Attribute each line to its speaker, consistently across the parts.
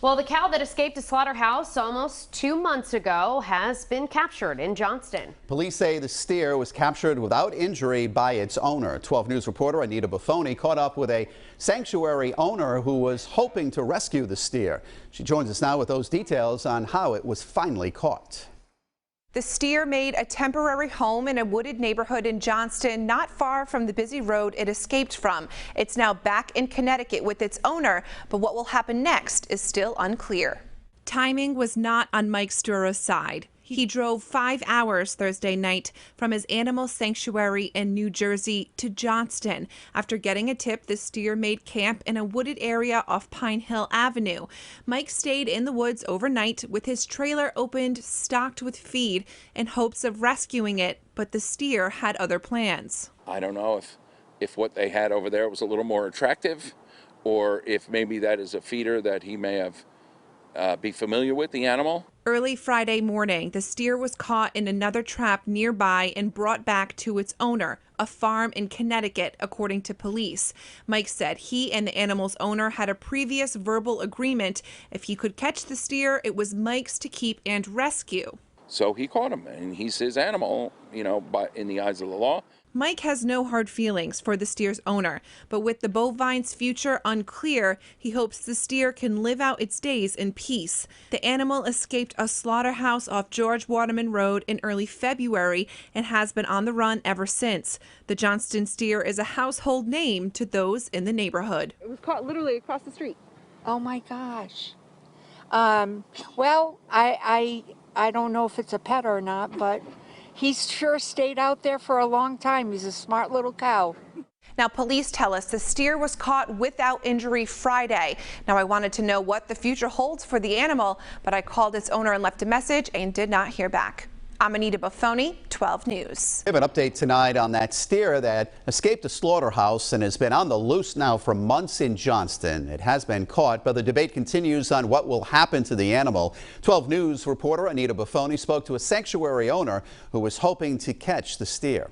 Speaker 1: Well, the cow that escaped a slaughterhouse almost 2 months ago has been captured in Johnston.
Speaker 2: Police say the steer was captured without injury by its owner. 12 News reporter Anita Buffoni caught up with a sanctuary owner who was hoping to rescue the steer. She joins us now with those details on how it was finally caught.
Speaker 3: The steer made a temporary home in a wooded neighborhood in Johnston, not far from the busy road it escaped from. It's now back in Connecticut with its owner, but what will happen next is still unclear. Timing was not on Mike Stura's side. He drove 5 hours Thursday night from his animal sanctuary in New Jersey to Johnston. After getting a tip, the steer made camp in a wooded area off Pine Hill Avenue. Mike stayed in the woods overnight with his trailer opened, stocked with feed, in hopes of rescuing it, but the steer had other plans.
Speaker 4: I don't know if what they had over there was a little more attractive, or if maybe that is a feeder that he may have be familiar with the animal.
Speaker 3: Early Friday morning, the steer was caught in another trap nearby and brought back to its owner, a farm in Connecticut, according to police. Mike said he and the animal's owner had a previous verbal agreement. If he could catch the steer, it was Mike's to keep and rescue.
Speaker 4: So he caught him, and he's his animal, you know, but in the eyes of the law.
Speaker 3: Mike has no hard feelings for the steer's owner, but with the bovine's future unclear, he hopes the steer can live out its days in peace. The animal escaped a slaughterhouse off George Waterman Road in early February and has been on the run ever since. The Johnston steer is a household name to those in the neighborhood.
Speaker 5: It was caught literally across the street.
Speaker 6: Oh my gosh. Well, I don't know if it's a pet or not, but he's sure stayed out there for a long time. He's a smart little cow.
Speaker 3: Now, police tell us the steer was caught without injury Friday. Now, I wanted to know what the future holds for the animal, but I called its owner and left a message and did not hear back. I'm Anita Buffoni, 12 News.
Speaker 2: We have an update tonight on that steer that escaped a slaughterhouse and has been on the loose now for months in Johnston. It has been caught, but the debate continues on what will happen to the animal. 12 News reporter Anita Buffoni spoke to a sanctuary owner who was hoping to catch the steer.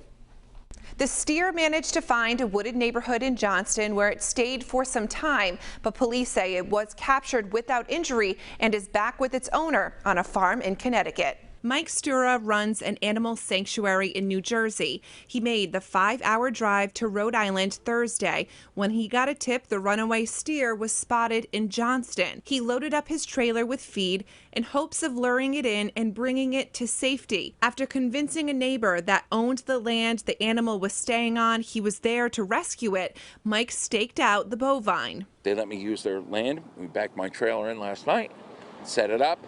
Speaker 3: The steer managed to find a wooded neighborhood in Johnston where it stayed for some time, but police say it was captured without injury and is back with its owner on a farm in Connecticut. Mike Stura runs an animal sanctuary in New Jersey. He made the 5-hour drive to Rhode Island Thursday when he got a tip the runaway steer was spotted in Johnston. He loaded up his trailer with feed in hopes of luring it in and bringing it to safety. After convincing a neighbor that owned the land the animal was staying on he was there to rescue it, Mike staked out the bovine.
Speaker 4: They let me use their land. We backed my trailer in last night, set it up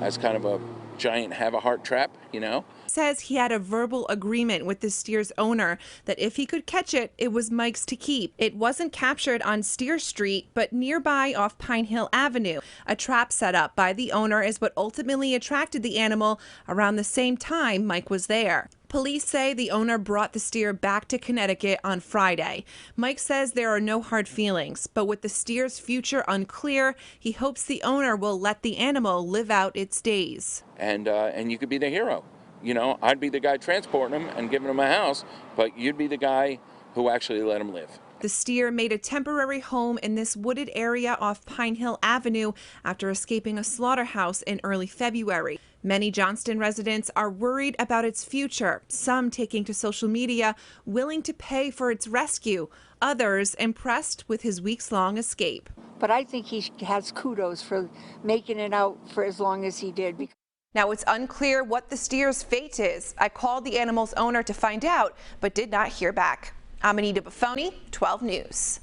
Speaker 4: as kind of a giant have-a-heart trap, you know.
Speaker 3: Says he had a verbal agreement with the steer's owner that if he could catch it, it was Mike's to keep. It wasn't captured on Steer Street, but nearby off Pine Hill Avenue. A trap set up by the owner is what ultimately attracted the animal around the same time Mike was there. Police say the owner brought the steer back to Connecticut on Friday. Mike says there are no hard feelings, but with the steer's future unclear, he hopes the owner will let the animal live out its days.
Speaker 4: And you could be the hero. You know, I'd be the guy transporting him and giving him a house, but you'd be the guy who actually let him live.
Speaker 3: The steer made a temporary home in this wooded area off Pine Hill Avenue after escaping a slaughterhouse in early February. Many Johnston residents are worried about its future, some taking to social media willing to pay for its rescue, others impressed with his weeks-long escape.
Speaker 6: But I think he has kudos for making it out for as long as he did.
Speaker 3: Now, it's unclear what the steer's fate is. I called the animal's owner to find out, but did not hear back. I'm Anita Buffoni, 12 News.